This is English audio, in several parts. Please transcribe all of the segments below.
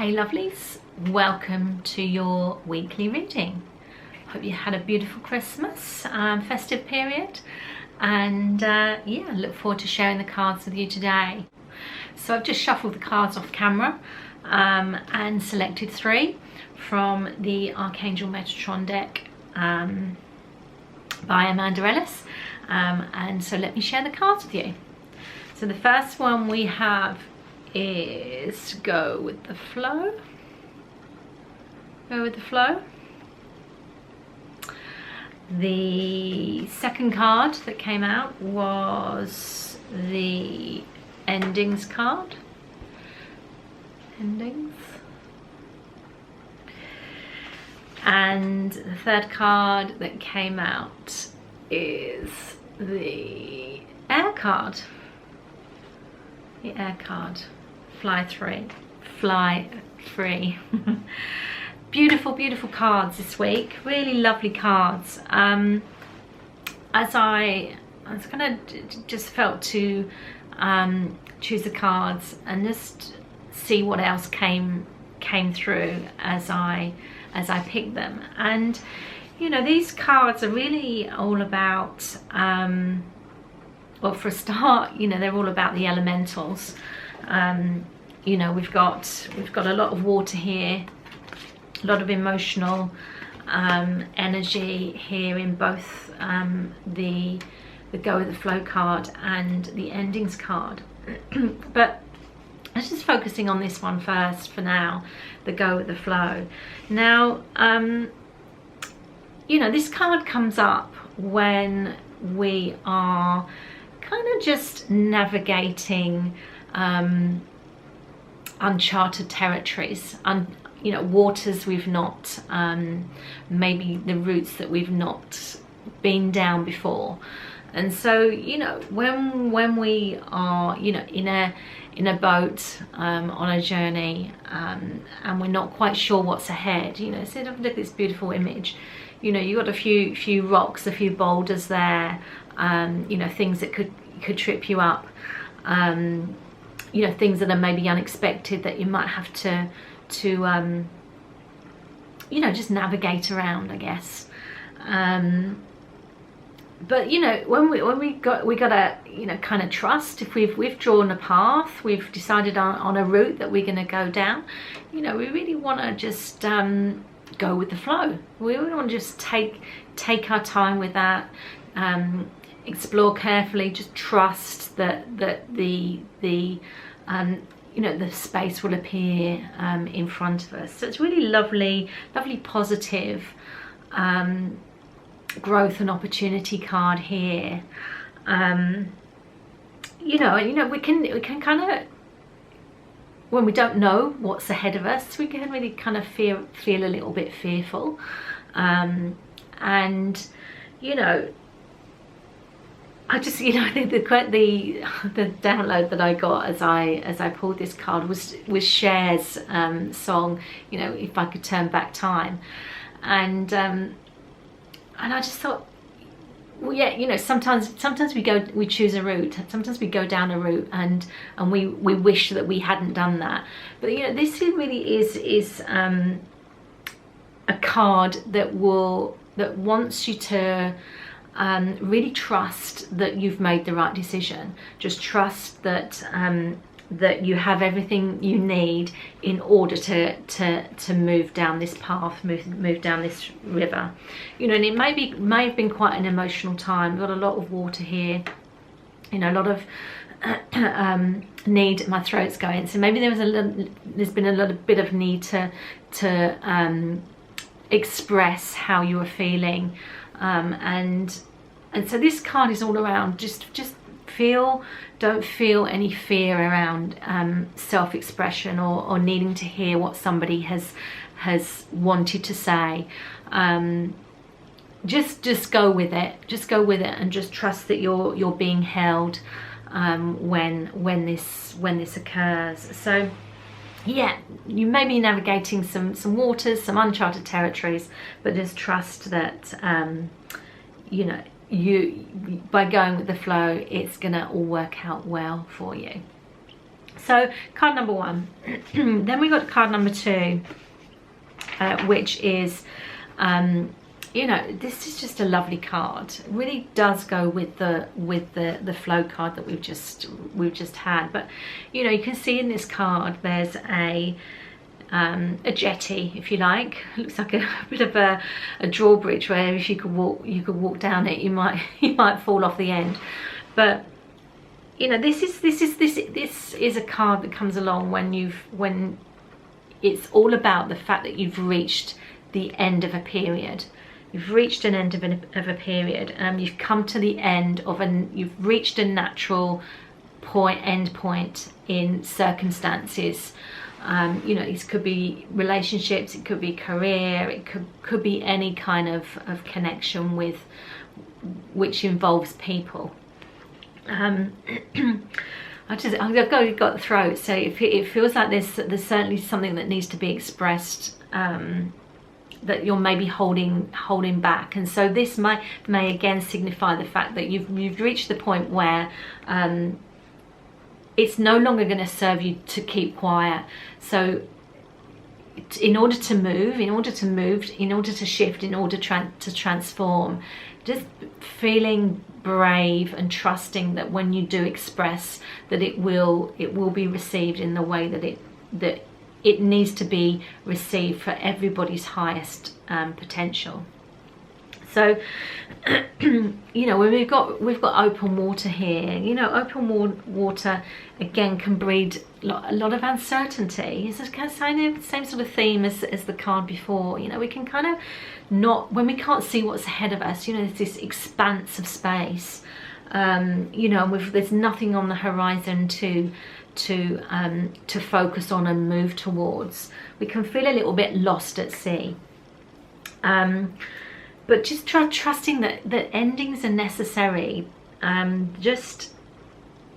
Hey lovelies, welcome to your weekly reading. Hope you had a beautiful Christmas festive period, and yeah, look forward to sharing the cards with you today. So I've just shuffled the cards off camera and selected 3 from the Archangel Metatron deck by Amanda Ellis, and so let me share the cards with you. So the first one we have is Go with the Flow. Go with the Flow. The second card that came out was the Endings card. Endings. And the third card that came out is the Air card. The Air card. Fly free. Beautiful, beautiful cards this week. Really lovely cards. As I kind of just felt to choose the cards and just see what else came through as I picked them. And you know, these cards are really all about well, for a start, you know, they're all about the elementals. You know, we've got a lot of water here, a lot of emotional energy here in both the Go with the Flow card and the Endings card. But let's just focusing on this one first for now, the Go with the Flow. Now, you know, this card comes up when we are kind of just navigating uncharted territories, you know, waters we've not, maybe the routes that we've not been down before. And so, you know, when we are, you know, in a boat on a journey, and we're not quite sure what's ahead, you know, so look at this beautiful image. You know, you've got a few rocks, a few boulders there, you know, things that could trip you up, you know, things that are maybe unexpected that you might have to you know, just navigate around, I guess. But you know, when we gotta, you know, kind of trust. If we've drawn a path, we've decided on a route that we're going to go down, you know, we really want to just go with the flow. We really want to just take our time with that, explore carefully, just trust that the you know, the space will appear in front of us. So it's really lovely positive growth and opportunity card here. You know, we can kind of, when we don't know what's ahead of us, we can really kind of feel a little bit fearful, and you know, I just, you know, I think the download that I got as I pulled this card was Cher's song, you know, If I Could Turn Back Time, and I just thought, well, yeah, you know, sometimes we choose a route, sometimes we go down a route, and we wish that we hadn't done that. But you know, this really is a card that wants you to really trust that you've made the right decision. Just trust that that you have everything you need in order to move down this path, move down this river. You know, and it may have been quite an emotional time. We've got a lot of water here, you know, a lot of need. My throat's going, so maybe there's been a bit of need to express how you were feeling, and so this card is all around just don't feel any fear around self-expression or needing to hear what somebody has wanted to say. Just go with it, and just trust that you're being held when this occurs. So yeah, you may be navigating some waters, some uncharted territories, but just trust that you know, by going with the flow, it's gonna all work out well for you. So card number 1. Then we got card number 2, which is, you know, this is just a lovely card. It really does go with the flow card that we've just had. But you know, you can see in this card there's a jetty, if you like. It looks like a bit of a drawbridge where if you could walk down it, you might fall off the end. But you know, this is a card that comes along when it's all about the fact that you've reached the end of a period. You've reached an end of a period. You've come to the end of you've reached a natural end point in circumstances. You know, these could be relationships, it could be career, it could be any kind of connection which involves people. I've got the throat, so it feels like there's certainly something that needs to be expressed, that you're maybe holding back. And so this may again signify the fact that you've reached the point where it's no longer going to serve you to keep quiet. So in order to move, in order to shift, in order to transform, just feeling brave and trusting that when you do express, that it will be received in the way that it needs to be received for everybody's highest potential. So you know, when we've got open water here, you know, open water again can breed a lot of uncertainty. It's the same sort of theme as the card before. You know, we can kind of when we can't see what's ahead of us, you know, there's this expanse of space, you know, there's nothing on the horizon to focus on and move towards. We can feel a little bit lost at sea. But just trusting that endings are necessary, just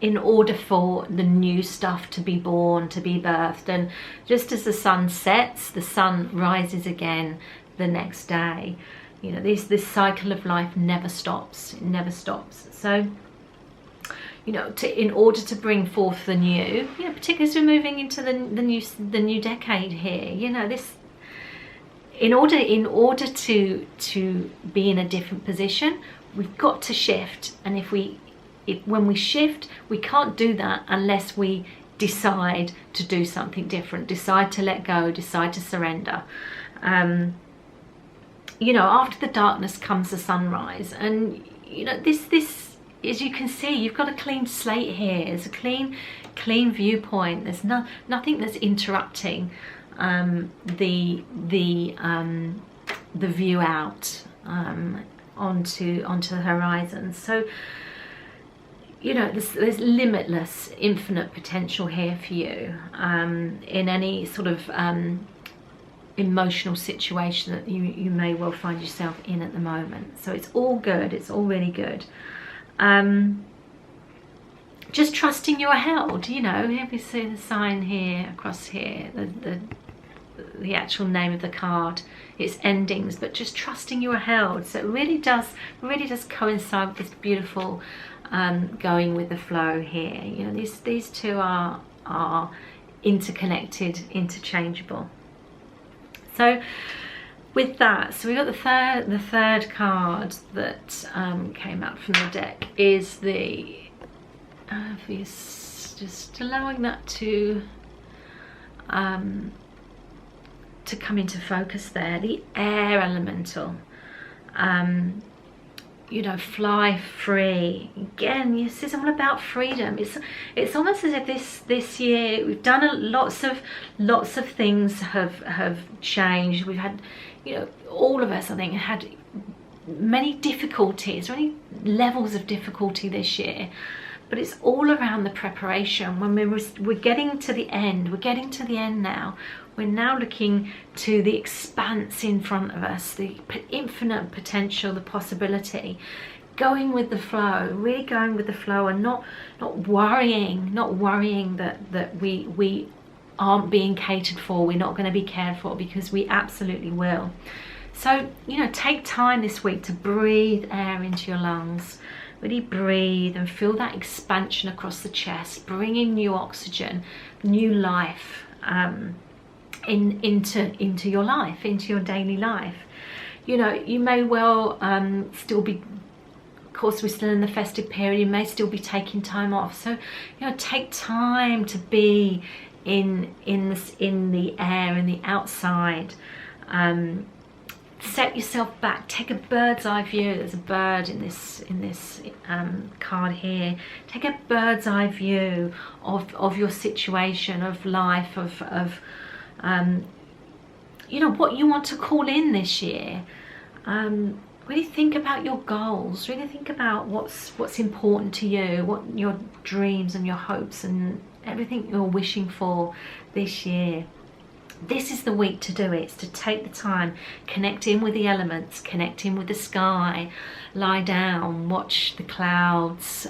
in order for the new stuff to be born, to be birthed. And just as the sun sets, the sun rises again the next day. You know, this cycle of life never stops. It never stops. So, you know, in order to bring forth the new, you know, particularly as we're moving into the new decade here, you know, this. In order to be in a different position, we've got to shift. And when we shift, we can't do that unless we decide to do something different, decide to let go, decide to surrender. You know, after the darkness comes the sunrise. And you know, this as you can see, you've got a clean slate here. It's a clean viewpoint. There's nothing that's interrupting the view out onto the horizon. So you know, there's limitless, infinite potential here for you in any sort of emotional situation that you may well find yourself in at the moment. So it's all good. It's all really good. Just trusting you are held. You know, if you see the sign here across here, the actual name of the card, it's endings, but just trusting you are held. So it really does coincide with this beautiful going with the flow here. You know, these two are interconnected, interchangeable. So with that, so we got the third card that came out from the deck is the just allowing that to come into focus there, the air elemental. You know, fly free. Again, this is all about freedom. It's almost as if this year we've done lots of things have changed. We've had, you know, all of us, I think, had many difficulties, many levels of difficulty this year. But it's all around the preparation. When we're getting to the end, now. We're now looking to the expanse in front of us, the infinite potential, the possibility. Going with the flow, really going with the flow, and not worrying that we aren't being catered for, we're not going to be cared for, because we absolutely will. So, you know, take time this week to breathe air into your lungs. Really breathe and feel that expansion across the chest, bringing new oxygen, new life into your life, into your daily life. You know, you may well still be, of course we're still in the festive period, you may still be taking time off. So, you know, take time to be in the air, in the outside. Set yourself back, take a bird's eye view. There's a bird in this card here. Take a bird's eye view of your situation, of life, of you know, what you want to call in this year. Really think about your goals, really think about what's important to you, what your dreams and your hopes and everything you're wishing for this year. This is the week to do it. It's to take the time, connect in with the elements, connect in with the sky, lie down, watch the clouds,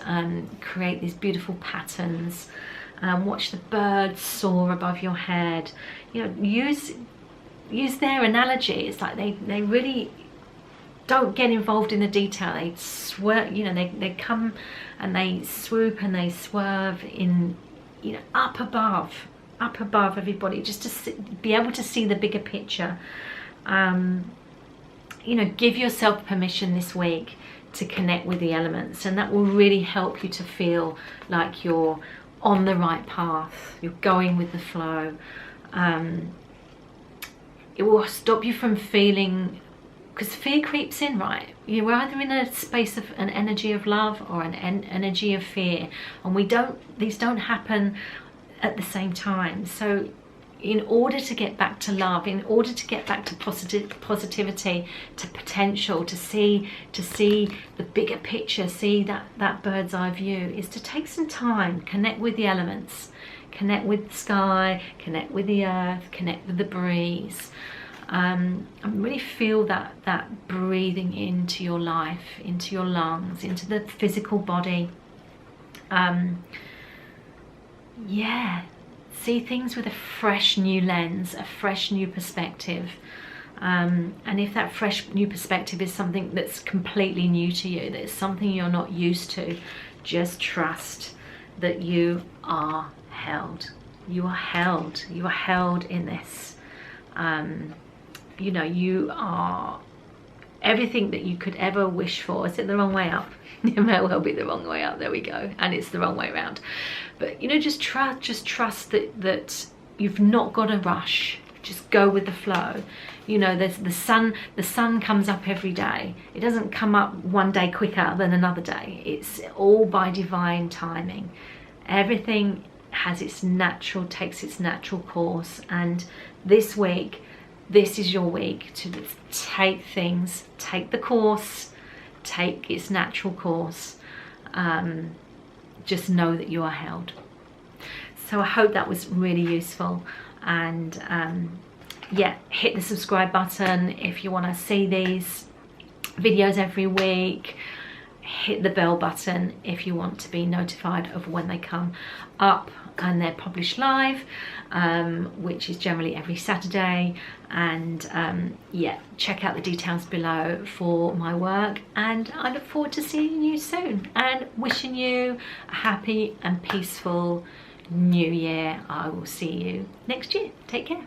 create these beautiful patterns, watch the birds soar above your head. You know, use their analogy. It's like they really don't get involved in the detail. They swerve, you know, they come and they swoop and they swerve in, you know, up above everybody, just to be able to see the bigger picture. You know, give yourself permission this week to connect with the elements, and that will really help you to feel like you're on the right path, you're going with the flow. It will stop you from feeling, because fear creeps in, right? You're either in a space of an energy of love or an energy of fear, and these don't happen at the same time. So in order to get back to love, in order to get back to positivity, to potential, to see the bigger picture, see that bird's eye view, is to take some time, connect with the elements, connect with the sky, connect with the earth, connect with the breeze, and really feel that breathing into your life, into your lungs, into the physical body. Yeah, see things with a fresh new lens, a fresh new perspective. And if that fresh new perspective is something that's completely new to you, that is something you're not used to, just trust that you are held. You are held. You are held in this. You know, you are everything that you could ever wish for. Is it the wrong way up? It may well be the wrong way up. There we go. And it's the wrong way around. But, you know, just trust that you've not got to rush. Just go with the flow. You know, there's the sun comes up every day. It doesn't come up one day quicker than another day. It's all by divine timing. Everything has takes its natural course. And this week, this is your week to take the course, take its natural course. Just know that you are held. So I hope that was really useful, and yeah, hit the subscribe button if you want to see these videos every week. Hit the bell button if you want to be notified of when they come up and they're published live, which is generally every Saturday. And yeah, check out the details below for my work, and I look forward to seeing you soon and wishing you a happy and peaceful new year. I will see you next year. Take care.